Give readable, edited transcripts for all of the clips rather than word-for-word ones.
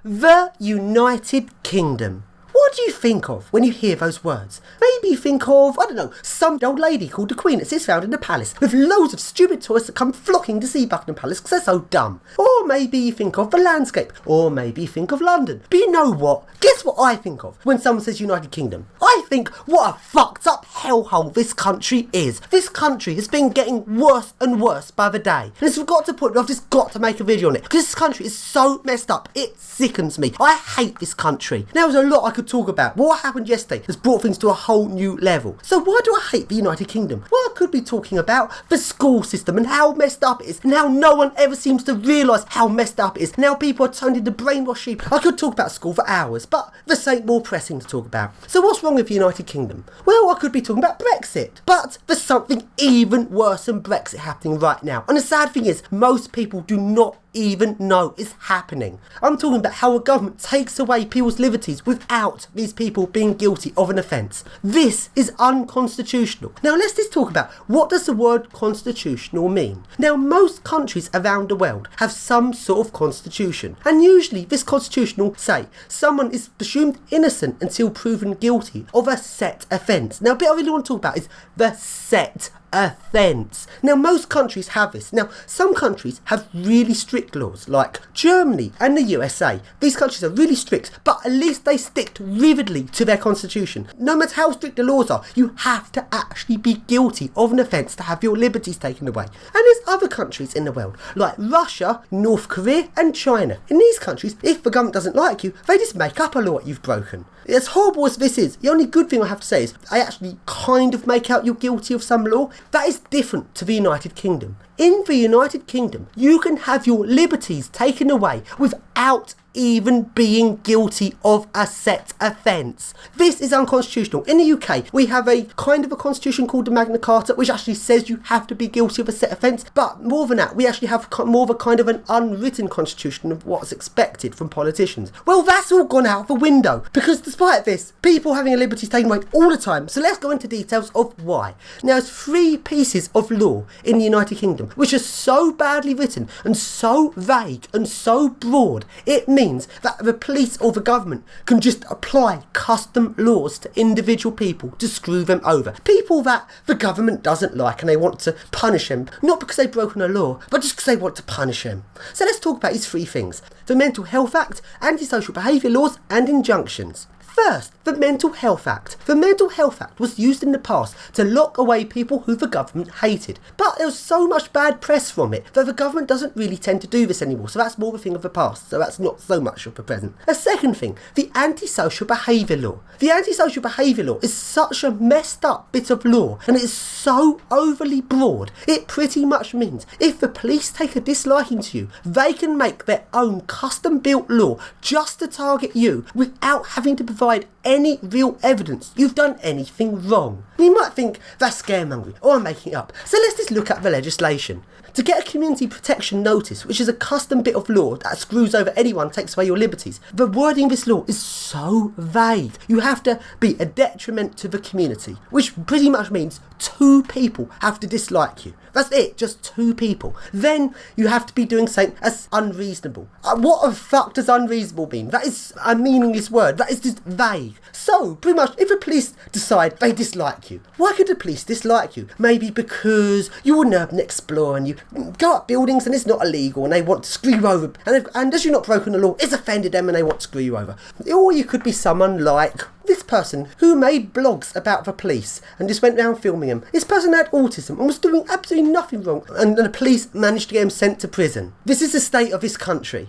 The United Kingdom. What do you think of when you hear those words? Maybe you think of, I don't know, some old lady called the Queen that sits round in the palace with loads of stupid tourists that come flocking to see Buckingham Palace because they're so dumb. Or maybe you think of the landscape. Or maybe you think of London. But you know what? Guess what I think of when someone says United Kingdom? I think what a fucked up hellhole this country is. This country has been getting worse and worse by the day. And it's got to the point where I've just got to make a video on it. Because this country is so messed up. It sickens me. I hate this country. Now, there's a lot I could talk about. What happened yesterday has brought things to a whole new level. So why do I hate the United Kingdom? Well, I could be talking about the school system and how messed up it is, and how no one ever seems to realise how messed up it is, and how people are turned into brainwashed sheep. I could talk about school for hours, but this ain't more pressing to talk about. So what's wrong with the United Kingdom? Well, I could be talking about Brexit, but there's something even worse than Brexit happening right now. And the sad thing is, most people do not even know it's happening. I'm talking about how a government takes away people's liberties without these people being guilty of an offence. This is unconstitutional. Now let's just talk about, what does the word constitutional mean? Now, most countries around the world have some sort of constitution, and usually this constitution will say someone is presumed innocent until proven guilty of a set offence. Now, a bit I really want to talk about is the set offence. Now, most countries have this. Now, some countries have really strict laws, like Germany and the USA. These countries are really strict, but at least they stick vividly to their constitution. No matter how strict the laws are, you have to actually be guilty of an offence to have your liberties taken away. And there's other countries in the world, like Russia, North Korea and China. In these countries, if the government doesn't like you, they just make up a law you've broken. As horrible as this is, the only good thing I have to say is I actually kind of make out you're guilty of some law. That is different to the United Kingdom. In the United Kingdom, you can have your liberties taken away without even being guilty of a set offence. This is unconstitutional. In the UK, we have a kind of a constitution called the Magna Carta, which actually says you have to be guilty of a set offence. But more than that, we actually have more of a kind of an unwritten constitution of what's expected from politicians. Well, that's all gone out the window, because despite this, people having their liberties taken away all the time. So let's go into details of why. Now, there's 3 pieces of law in the United Kingdom which are so badly written and so vague and so broad, it means that the police or the government can just apply custom laws to individual people to screw them over. People that the government doesn't like and they want to punish them, not because they've broken a law, but just because they want to punish them. So let's talk about these 3 things: the Mental Health Act, antisocial behaviour laws and injunctions. First, the Mental Health Act. The Mental Health Act was used in the past to lock away people who the government hated. But there was so much bad press from it that the government doesn't really tend to do this anymore. So that's more of a thing of the past. So that's not so much of the present. A second thing, the Antisocial Behaviour Law. The Antisocial Behaviour Law is such a messed up bit of law, and it is so overly broad. It pretty much means if the police take a disliking to you, they can make their own custom built law just to target you without having to provide any real evidence you've done anything wrong. You might think that's scaremongering or I'm making it up. So let's just look at the legislation. To get a community protection notice, which is a custom bit of law that screws over anyone, takes away your liberties, the wording of this law is so vague. You have to be a detriment to the community, which pretty much means 2 people have to dislike you. That's it, just 2 people. Then you have to be doing something as unreasonable. What the fuck does unreasonable mean? That is a meaningless word. That is just vague. So, pretty much, if the police decide they dislike you, why could the police dislike you? Maybe because you're an urban explorer and you go up buildings and it's not illegal and they want to screw you over. And as you're not broken the law, it's offended them and they want to screw you over. Or you could be someone like this person who made blogs about the police and just went around filming them. This person had autism and was doing absolutely nothing wrong, and the police managed to get him sent to prison. This is the state of this country.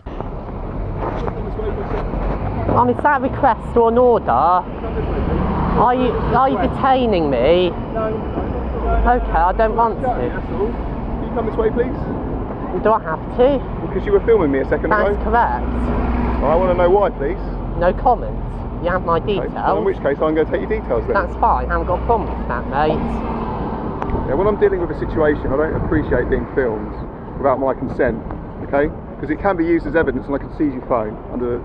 Is that a request or an order? Are you detaining me? No. Okay, I don't want to. That's all. Can you come this way, please? Do I have to? Because you were filming me a second ago. That's correct. Well, I want to know why, please. No comment. You have my details. Okay. Well, in which case, I'm going to take your details then. That's fine. I haven't got a problem with that, mate. Yeah, when I'm dealing with a situation, I don't appreciate being filmed without my consent, okay? Because it can be used as evidence and I can seize your phone under the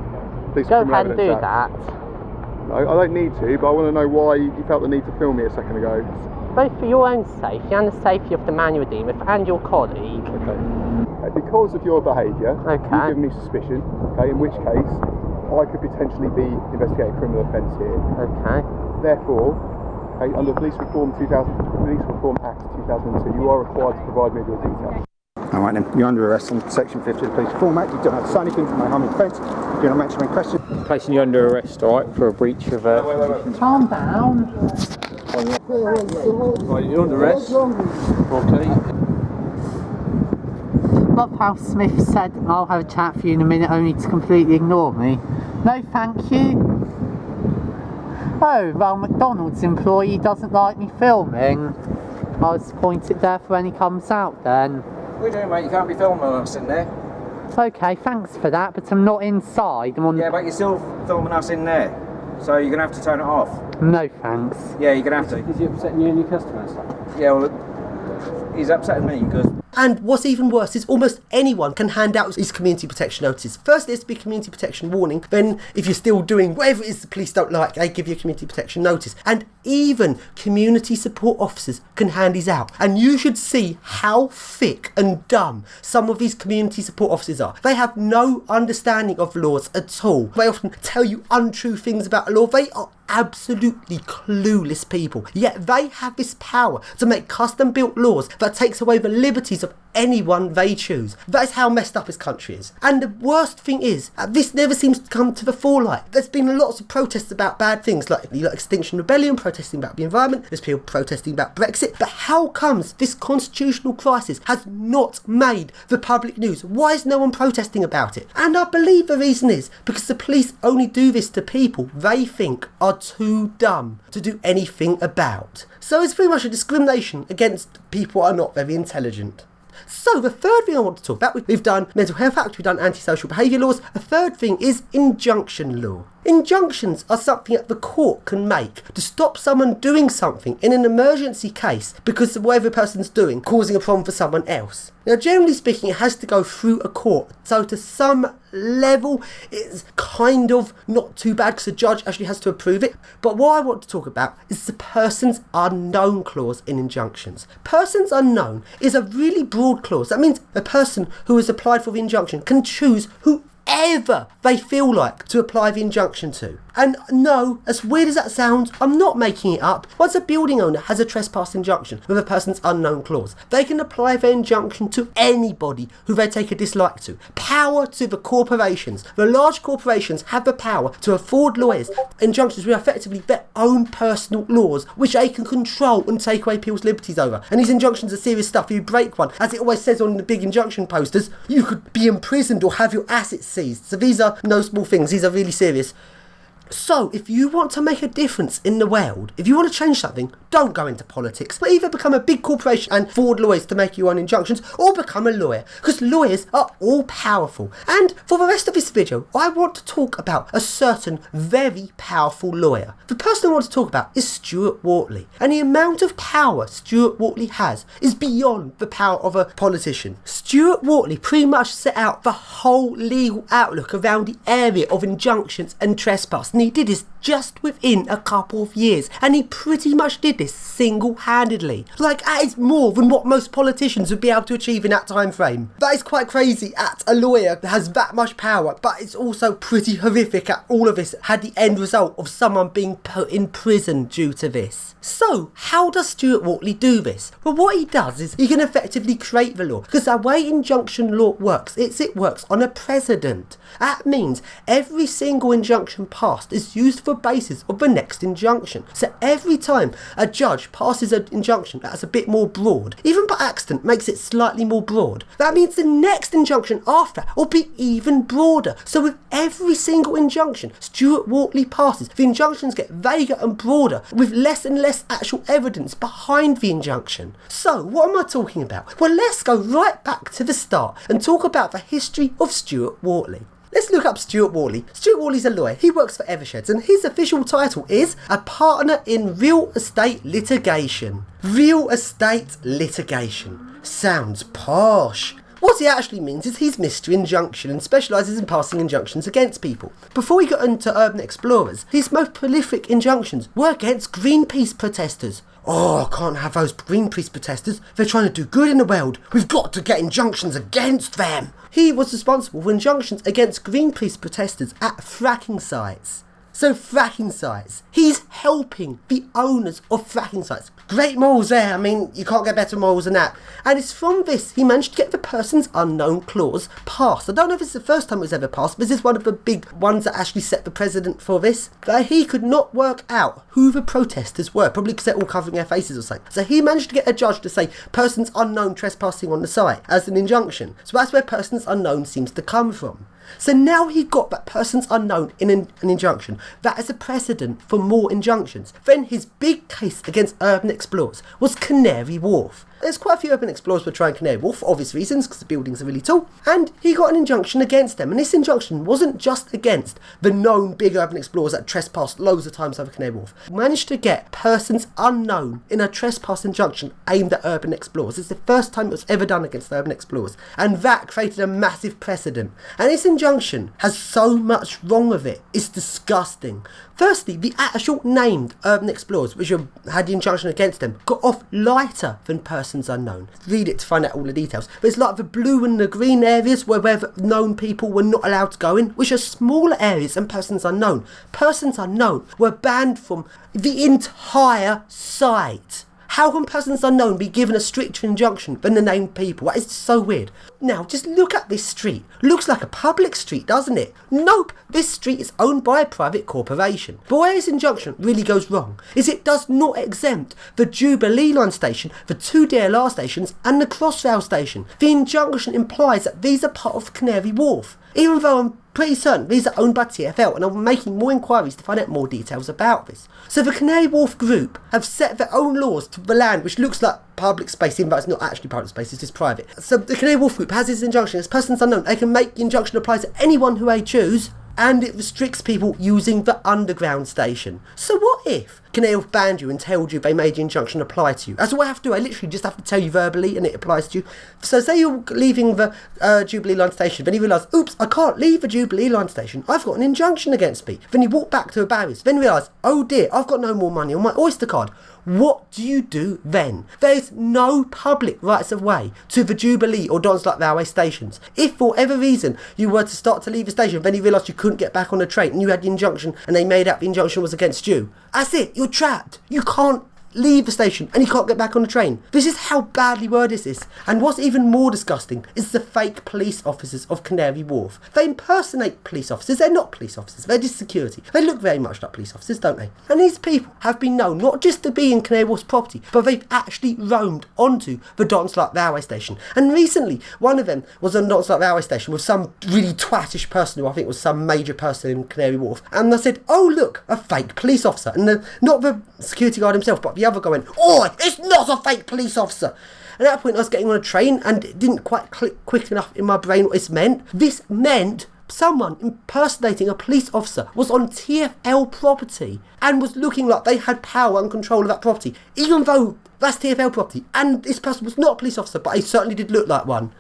Police Go Criminal ahead and do Evidence Act. that. No, I don't need to, but I want to know why you felt the need to film me a second ago. Both for your own safety and the safety of the man you're dealing with and your colleague. Okay. Because of your behaviour, Okay. you've given me suspicion, okay, in which case I could potentially be investigating a criminal offence here. Okay. Therefore, okay, under Police Reform Act 2002, you are required to provide me with your details. All right then, you're under arrest on Section 50 of the Police Reform Act. You don't have to say anything that may harm your defence. Do not mention any questions. Placing you under arrest, all right, for a breach of... Calm down. Right, you're under arrest. Okay. Love how Smith said, I'll have a chat for you in a minute, only to completely ignore me. No, thank you. Oh, well, McDonald's employee doesn't like me filming. I'll just point it there for when he comes out then. What are you doing, mate? You can't be filming while I'm sitting there. Okay, thanks for that, but I'm not inside. I'm on. Yeah, but you're still filming us in there. So you're going to have to turn it off. No, thanks. Yeah, you're going to have to. Is he upsetting you and your customers? Yeah, well, he's upsetting me because... And what's even worse is almost anyone can hand out these community protection notices. First, there's to be community protection warning. Then, if you're still doing whatever it is the police don't like, they give you a community protection notice. And even community support officers can hand these out. And you should see how thick and dumb some of these community support officers are. They have no understanding of laws at all. They often tell you untrue things about a law. They are absolutely clueless people, yet they have this power to make custom built laws that takes away the liberties of anyone they choose. That is how messed up this country is. And the worst thing is, this never seems to come to the forelight. There's been lots of protests about bad things, like Extinction Rebellion, protesting about the environment, there's people protesting about Brexit, but how comes this constitutional crisis has not made the public news? Why is no one protesting about it? And I believe the reason is because the police only do this to people they think are too dumb to do anything about. So it's very much a discrimination against people who are not very intelligent. So the third thing I want to talk about, we've done Mental Health Act, we've done antisocial behaviour laws. A third thing is injunction law. Injunctions are something that the court can make to stop someone doing something in an emergency case because of whatever the person's doing causing a problem for someone else. Now, generally speaking, it has to go through a court, so to some level it's kind of not too bad because the judge actually has to approve it. But what I want to talk about is the persons unknown clause in injunctions. Persons unknown is a really broad clause. That means a person who has applied for the injunction can choose whoever they feel like to apply the injunction to. And no, as weird as that sounds, I'm not making it up. Once a building owner has a trespass injunction with a person's unknown clause, they can apply their injunction to anybody who they take a dislike to. Power to the corporations. The large corporations have the power to afford lawyers injunctions with effectively their own personal laws, which they can control and take away people's liberties over. And these injunctions are serious stuff. If you break one, as it always says on the big injunction posters, you could be imprisoned or have your assets seized. So these are no small things. These are really serious. So, if you want to make a difference in the world, if you want to change something, don't go into politics, but either become a big corporation and afford lawyers to make you on injunctions, or become a lawyer, because lawyers are all powerful. And for the rest of this video, I want to talk about a certain very powerful lawyer. The person I want to talk about is Stuart Wortley, and the amount of power Stuart Wortley has is beyond the power of a politician. Stuart Wortley pretty much set out the whole legal outlook around the area of injunctions and trespass. And he did this just within a couple of years, and he pretty much did this single-handedly. Like, that is more than what most politicians would be able to achieve in that time frame. That is quite crazy at a lawyer that has that much power, but it's also pretty horrific at all of this had the end result of someone being put in prison due to this. So, how does Stuart Wortley do this? Well, what he does is he can effectively create the law, because the way injunction law works, it works on a precedent. That means every single injunction passed is used for basis of the next injunction. So every time a judge passes an injunction that's a bit more broad, even by accident makes it slightly more broad, that means the next injunction after will be even broader. So with every single injunction Stuart Wortley passes, the injunctions get vaguer and broader with less and less actual evidence behind the injunction. So what am I talking about? Well, let's go right back to the start and talk about the history of Stuart Wortley. Let's look up Stuart Wortley. Stuart Wortley's a lawyer. He works for Eversheds, and his official title is a partner in real estate litigation. Real estate litigation. Sounds posh. What he actually means is he's Mr. Injunction and specialises in passing injunctions against people. Before we got into urban explorers, his most prolific injunctions were against Greenpeace protesters. Oh, I can't have those Greenpeace protesters. They're trying to do good in the world. We've got to get injunctions against them. He was responsible for injunctions against Greenpeace protesters at fracking sites. So fracking sites. He's helping the owners of fracking sites. Great morals there. I mean, you can't get better morals than that. And it's from this he managed to get the persons unknown clause passed. I don't know if it's the first time it was ever passed, but this is one of the big ones that actually set the precedent for this. That he could not work out who the protesters were, probably because they're all covering their faces or something. So he managed to get a judge to say persons unknown trespassing on the site as an injunction. So that's where persons unknown seems to come from. So now he got that persons unknown in an injunction. That is a precedent for more injunctions. Then his big case against urban explorers was Canary Wharf. There's quite a few urban explorers were trying Canary Wharf for obvious reasons, because the buildings are really tall, and he got an injunction against them. And this injunction wasn't just against the known big urban explorers that trespassed loads of times over Canary Wharf. He managed to get persons unknown in a trespass injunction aimed at urban explorers. It's the first time it was ever done against urban explorers, and that created a massive precedent. And this injunction has so much wrong with it. It's disgusting. Firstly, the actual named urban explorers, which had the injunction against them, got off lighter than persons unknown. Read it to find out all the details. But it's like the blue and the green areas where the known people were not allowed to go in, which are smaller areas than persons unknown. Persons unknown were banned from the entire site. How can persons unknown be given a stricter injunction than the named people? That is so weird. Now, just look at this street. Looks like a public street, doesn't it? Nope, this street is owned by a private corporation. But where this injunction really goes wrong is it does not exempt the Jubilee Line station, the two DLR stations and the Crossrail station. The injunction implies that these are part of Canary Wharf, even though I'm pretty certain these are owned by TfL, and I'm making more inquiries to find out more details about this. So the Canary Wharf group have set their own laws to the land, which looks like public space, even though it's not actually public space, it's just private. So the Canary Wharf group has this injunction as persons unknown. They can make the injunction apply to anyone who they choose, and it restricts people using the underground station. So what if Canary Wharf banned you and told you they made the injunction apply to you? That's all I have to do. I literally just have to tell you verbally and it applies to you. So say you're leaving the Jubilee Line station, then you realise, oops, I can't leave the Jubilee Line station. I've got an injunction against me. Then you walk back to the barriers, then realise, oh dear, I've got no more money on my Oyster card. What do you do then? There's no public rights of way to the Jubilee or Donslow railway stations. If for whatever reason you were to start to leave the station, then you realised you couldn't get back on the train and you had the injunction and they made out the injunction was against you, that's it, you're trapped. You can't leave the station and you can't get back on the train. This is how badly worded this is. And what's even more disgusting is the fake police officers of Canary Wharf. They impersonate police officers. They're not police officers, they're just security. They look very much like police officers, don't they? And these people have been known not just to be in Canary Wharf's property, but they've actually roamed onto the Donslow railway station. And recently one of them was on Donslow railway station with some really twattish person who I think was some major person in Canary Wharf, and they said, oh look, a fake police officer. And not the security guard himself, but the other guy went, oh, it's not a fake police officer. And at that point I was getting on a train and it didn't quite click quick enough in my brain what this meant. This meant someone impersonating a police officer was on TfL property and was looking like they had power and control of that property, even though that's TfL property and this person was not a police officer, but he certainly did look like one.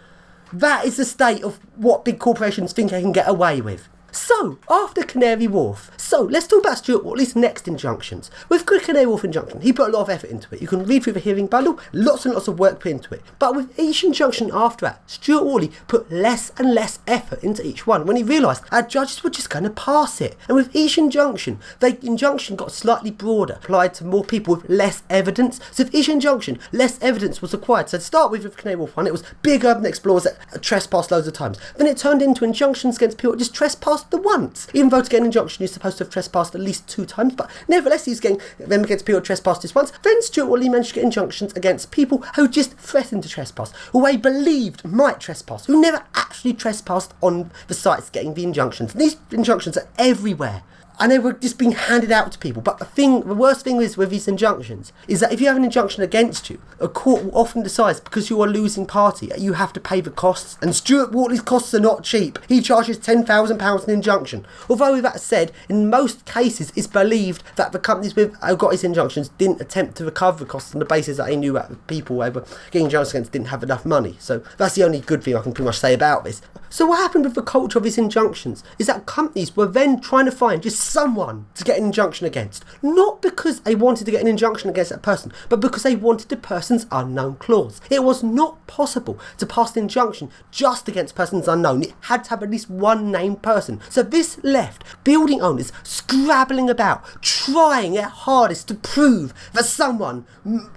That is the state of what big corporations think they can get away with. So, after Canary Wharf, let's talk about Stuart Wortley's next injunctions. With the Canary Wharf injunction, he put a lot of effort into it. You can read through the hearing bundle, lots and lots of work put into it. But with each injunction after that, Stuart Wortley put less and less effort into each one when he realised our judges were just going to pass it. And with each injunction, the injunction got slightly broader, applied to more people with less evidence. So with each injunction, less evidence was required. So to start with Canary Wharf one, it was big urban explorers that trespassed loads of times. Then it turned into injunctions against people that just trespassed the once. Even though to get an injunction you're supposed to have trespassed at least 2 times, but nevertheless he's getting them against people who trespassed just once. Then Stuart Wortley managed to get injunctions against people who just threatened to trespass, who they believed might trespass, who never actually trespassed on the sites getting the injunctions. And these injunctions are everywhere. and they were just being handed out to people. But the worst thing is with these injunctions is that if you have an injunction against you, a court will often decide because you are a losing party, you have to pay the costs. And Stuart Wortley's costs are not cheap. He charges £10,000 an injunction. Although with that said, in most cases it's believed that the companies who got his injunctions didn't attempt to recover the costs on the basis that they knew that the people they were getting injunctions against didn't have enough money. So that's the only good thing I can pretty much say about this. So what happened with the culture of his injunctions is that companies were then trying to find just someone to get an injunction against. Not because they wanted to get an injunction against that person, but because they wanted the person's unknown clause. It was not possible to pass an injunction just against persons unknown. It had to have at least one named person. So this left building owners scrabbling about, trying their hardest to prove that someone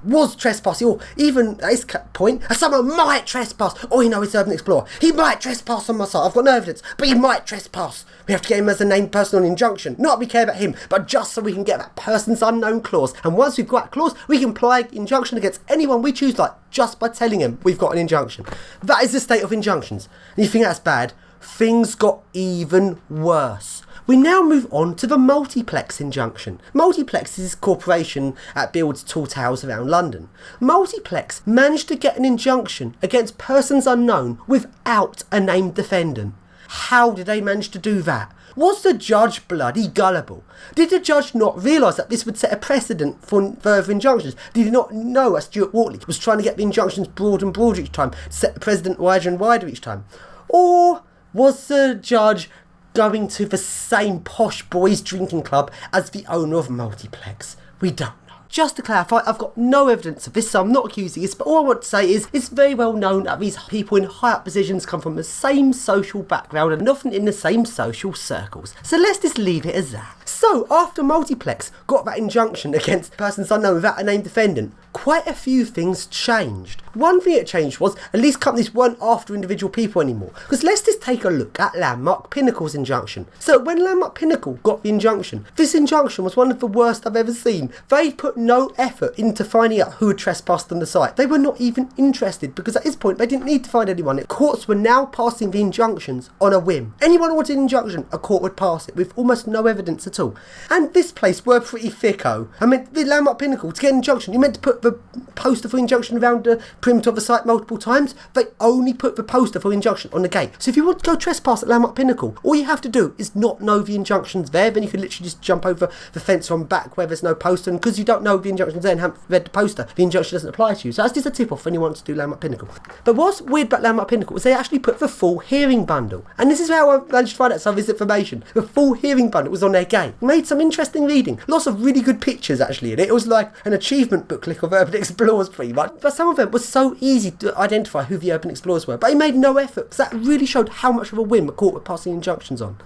was trespassing, or even at this point, someone might trespass. Oh, you know, it's Urban Explorer. He might trespass on my site. I've got no evidence, but he might trespass. We have to get him as a named person on injunction. Not that we care about him, but just so we can get that person's unknown clause. And once we've got that clause, we can apply injunction against anyone we choose, like just by telling him we've got an injunction. That is the state of injunctions. And you think that's bad? Things got even worse. We now move on to the Multiplex injunction. Multiplex is this corporation that builds tall towers around London. Multiplex managed to get an injunction against persons unknown without a named defendant. How did they manage to do that? Was the judge bloody gullible? Did the judge not realise that this would set a precedent for further injunctions? Did he not know that Stuart Wortley was trying to get the injunctions broader and broader each time, to set the precedent wider and wider each time? Or was the judge going to the same posh boys drinking club as the owner of Multiplex? We don't know. Just to clarify, I've got no evidence of this, so I'm not accusing this, but all I want to say is it's very well known that these people in high up positions come from the same social background and often in the same social circles. So let's just leave it as that. So after Multiplex got that injunction against persons unknown without a named defendant, quite a few things changed. One thing that changed was at least companies weren't after individual people anymore. Because let's just take a look at Landmark Pinnacle's injunction. So when Landmark Pinnacle got the injunction, this injunction was one of the worst I've ever seen. They put no effort into finding out who had trespassed on the site. They were not even interested because at this point they didn't need to find anyone. Courts were now passing the injunctions on a whim. Anyone who wanted an injunction, a court would pass it with almost no evidence at all. And this place were pretty thicko. I mean, the Landmark Pinnacle, to get an injunction, you meant to put the poster for injunction around the perimeter of the site multiple times. They only put the poster for injunction on the gate. So if you want to go trespass at Landmark Pinnacle, all you have to do is not know the injunction's there. Then you can literally just jump over the fence from back where there's no poster, and because you don't know the injunction's there and haven't read the poster, the injunction doesn't apply to you. So that's just a tip off for anyone to do Landmark Pinnacle. But what's weird about Landmark Pinnacle is they actually put the full hearing bundle, and this is how I managed to find out some of this information. The full hearing bundle was on their gate. Made some interesting reading, lots of really good pictures actually in it. It was like an achievement booklet of Urban Explorers pretty much, but some of them was so easy to identify who the Urban Explorers were, but he made no effort because that really showed how much of a whim the court were passing injunctions on.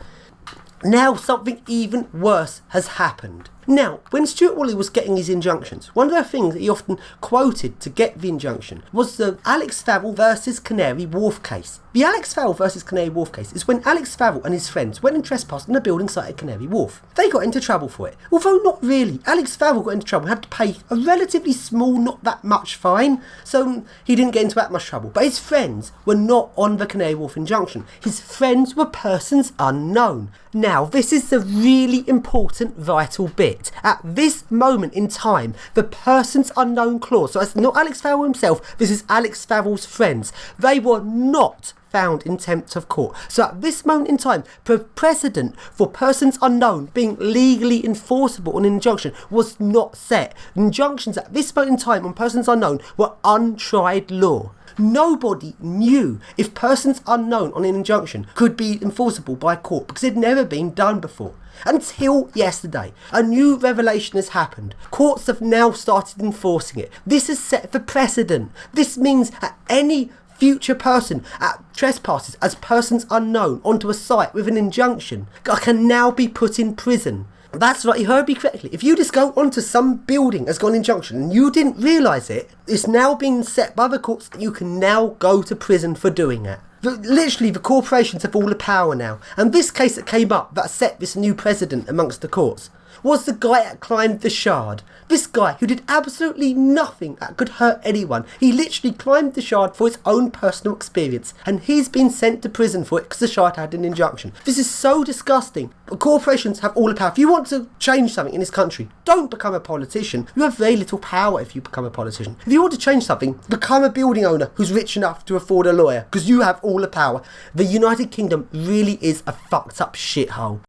Now something even worse has happened. Now, when Stuart Wortley was getting his injunctions, one of the things that he often quoted to get the injunction was the Alex Farrell versus Canary Wharf case. The Alex Farrell versus Canary Wharf case is when Alex Farrell and his friends went and trespassed on a building site at Canary Wharf. They got into trouble for it. Although not really. Alex Farrell got into trouble and had to pay a relatively small, not that much fine, so he didn't get into that much trouble. But his friends were not on the Canary Wharf injunction. His friends were persons unknown. Now, this is the really important vital bit. At this moment in time, the persons unknown clause, so it's not Alex Farrell himself, this is Alex Farrell's friends, they were not found in contempt of court. So at this moment in time, the precedent for persons unknown being legally enforceable on an injunction was not set. Injunctions at this moment in time on persons unknown were untried law. Nobody knew if persons unknown on an injunction could be enforceable by court because it had never been done before. Until yesterday, a new revelation has happened. Courts have now started enforcing it. This has set the precedent. This means that any future person at trespasses as persons unknown onto a site with an injunction can now be put in prison. That's right, you heard me correctly. If you just go onto some building that's got an injunction and you didn't realise it, it's now been set by the courts that you can now go to prison for doing that. Literally, the corporations have all the power now. And this case that came up that set this new precedent amongst the courts. was the guy that climbed the Shard. This guy who did absolutely nothing that could hurt anyone. He literally climbed the Shard for his own personal experience, and he's been sent to prison for it because the Shard had an injunction. This is so disgusting. But corporations have all the power. If you want to change something in this country, don't become a politician. You have very little power if you become a politician. If you want to change something, become a building owner who's rich enough to afford a lawyer, because you have all the power. The United Kingdom really is a fucked up shithole.